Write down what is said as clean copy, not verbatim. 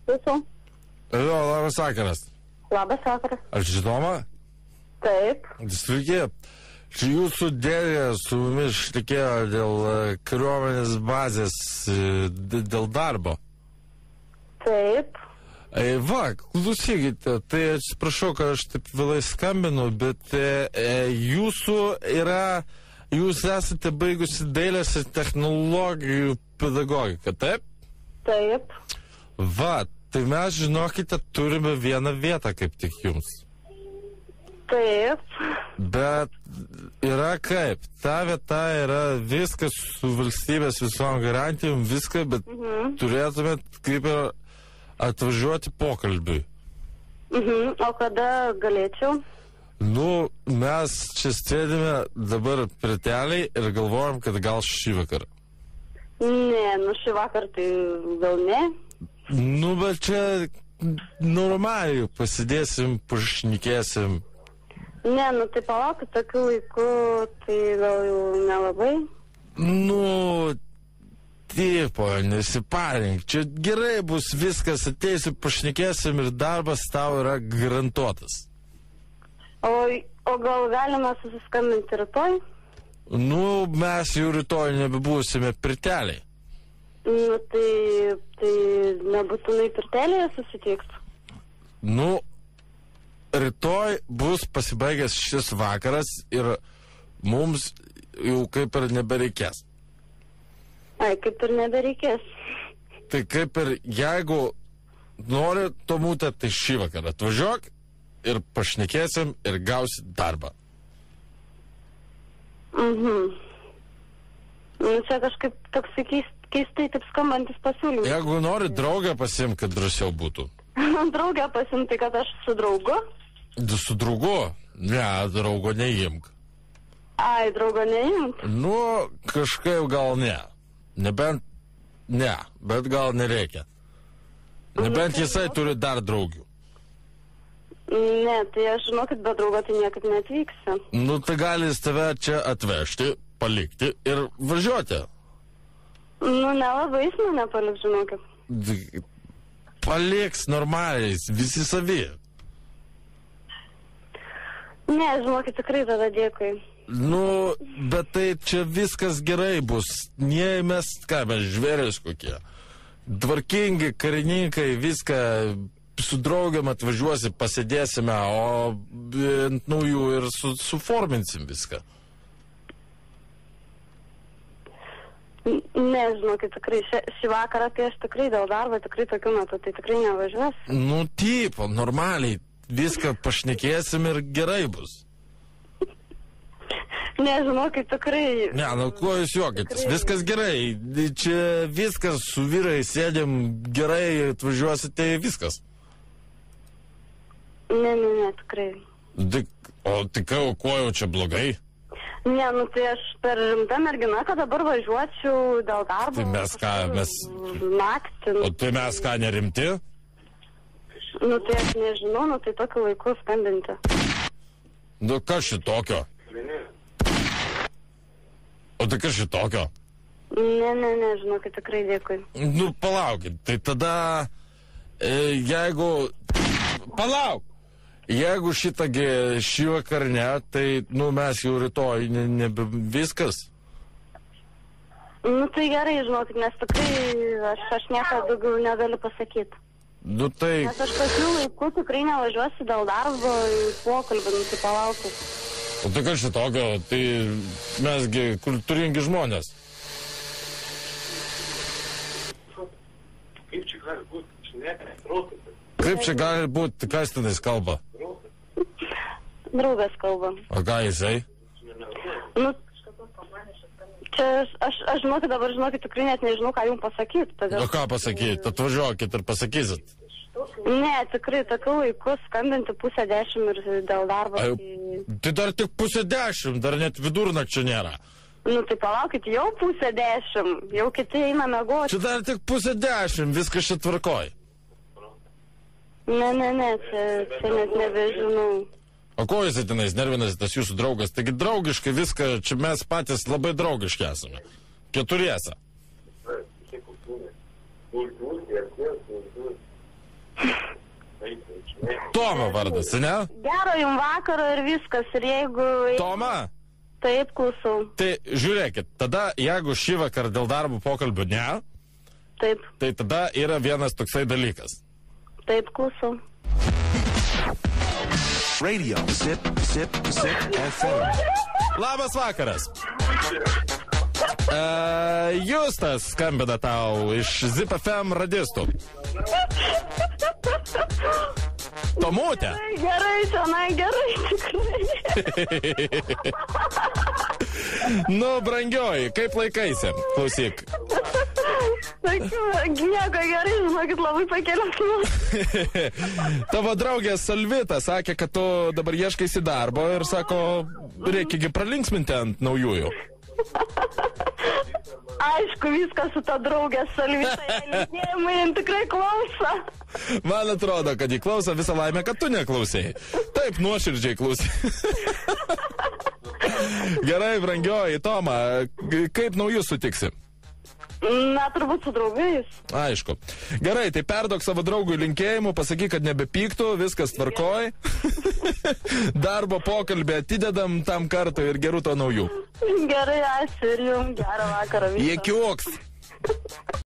Visų. Labas vakaras. Labas vakaras. Ar žinoma? Taip. Sveiki. Čia jūsų dėlė su mumis šnekėjo dėl kariuomenės bazės, dėl darbo. Taip. Va, klausykite, tai atsiprašau, kad aš taip vėlai skambinu, bet jūs esate baigusi dailės ir technologijų pedagogiką, taip? Taip. Va, tai mes, žinokite, turime vieną vietą kaip tik jums. Taip. Bet yra kaip, ta vieta yra viskas su valstybės visom garantijom, viską, bet turėtumėt kaip ir atvažiuoti pokalbiui. O kada galėčiau? Nu, mes čia sėdime dabar priteliai ir galvojam, kad gal šį vakarą. Ne, šį vakar tai gal ne. Nu, bet čia normaliai pasidėsim, pašnekėsim. Ne, tai palaukit, tokiu laiku, tai gal jau nelabai. Nu, tipo, nesiparink, čia gerai bus viskas, ateisiu, pašnekėsim ir darbas tau yra garantuotas. O gal galima susiskambinti rytoj? Nu, mes jau rytoj nebebūsime priteliai. Nu, tai nebūtinai pirtelėje susitiks. Nu, rytoj bus pasibaigęs šis vakaras ir mums jau kaip ir nebereikės. Ai, kaip ir nebereikės. Tai kaip ir jeigu nori, Tomutė, tai šį vakarą atvažiuok ir pašnekėsim ir gausi darbą. Nu, čia kažkaip toks keistai taip skambantis pasiūlymas. Jeigu nori, draugę pasim, kad drąsiau būtų. Draugę pasimti, kad aš su draugu? Su draugu? Ne, draugo neimk. Ai, draugo neimk? Nu, kažkaip gal ne. Nebent, ne, bet gal nereikia. Nebent jisai turi dar draugių. Ne, tai aš žinokit, be draugo tai niekad neatvyksiu. Nu, tai gali jis tave čia atvežti, palikti ir važiuoti. Nu, nelabai jis mane paliks, žinokit. Paliks normaliais, visi savi. Ne, žinokit, tikrai tada dėkui. Nu, bet tai čia viskas gerai bus. Nei mes, ką mes, žvėrės kokie. Tvarkingi karininkai, viską su draugiam atvažiuosi, pasėdėsime, o ant naujų ir suforminsim viską. Ne, žinokit, tikrai šį vakarą tai aš tikrai dėl darbo, tikrai tokiu metu, tai tikrai nevažiuos. Nu, taip, normaliai, viską pašnekėsim ir gerai bus. Ne, žinokit, tikrai... Ne, nu, kuo jūs juokitės, viskas gerai, čia viskas su vyrai sėdėm gerai, atvažiuosite, viskas. Ne, tikrai. O tai kuo jau čia blogai? Ne, tai aš per rimta mergina, kad dabar važiuočiau dėl darbo. Tai mes ką, naktį. O tai mes ką, nerimti? Nu, tai aš nežinau, tai tokiu laiku skambinti. Nu, kas šitokio? O tai kas šitokio? Ne, žinokit, tikrai dėkui. Nu, palaukit, tai tada, jeigu... Palauk! Jeigu šitągi šį vakar ne, tai, nu, mes jau rytoj nebe viskas. Nu, tai gerai, žinokit, nes tikrai aš nieko daugiau negaliu pasakyti. Nu, tai... Nes aš tokiu laiku tikrai nevažiuosiu dėl darbo į pokalbį, nu, tai palaukit. O tai kas šitokio, tai mesgi kultūringi žmonės. Kaip čia gali būti? Kaip čia gali būti, kas tenais kalba? Draugas kalba. O ką jisai? Nu, čia aš žinokit, dabar tikrai net nežinau, ką jums pasakyti. O ką pasakyti? Atvažiuokit ir pasakysit. Ne, tikrai, tokiu laiku skambinti 9:30 ir dėl darbo. Tai dar tik 9:30, dar net vidurnakčio nėra. Nu, tai palaukit, jau 9:30, jau kiti eina mėgoti. Čia dar tik 9:30, viskas čia tvarkoj. Ne, čia net nebežinau. O ko jisai tenais nervinasi, tas jūsų draugas? Taigi draugiškai viską, čia mes patys labai draugiški esame. Keturiese. Tomo vardas, ne? Gero jums vakaro ir viskas. Ir jeigu... Toma? Taip, klausau. Tai žiūrėkit, tada jeigu šį vakar dėl darbo pokalbio ne, Taip, tai tada yra vienas toksai dalykas. taip, klausau. Radio Zip FM. Labas vakaras. Justas skambina tau iš Zip FM radistų. Tomutė. Gerai, senai, gerai, tikrai. Nu, brangioji, kaip laikaisi? Klausyk. Nieko gerai, žinokit, labai pakeliam. Tavo draugė Salvita sakė, kad tu dabar ieškaisi darbo ir sako, reikia pralinksminti ant naujųjų. Aišku, viskas su ta draugė Salvita, linkėjimai, jin tikrai klauso. Man atrodo, kad jį klauso, visą laimę, kad tu neklausėjai. Taip, nuoširdžiai klausai. Gerai, brangioji, Toma, kaip naujus sutiksi? Na, turbūt su draugais. Aišku. Gerai, tai perduok savo draugui linkėjimų, pasakyk, kad nebepyktų, viskas tvarkoj. Darbo pokalbį atidedam tam kartui ir gerų to naujų. Gerai, ačiū ir jums gerą vakarą. Jėkiuoks.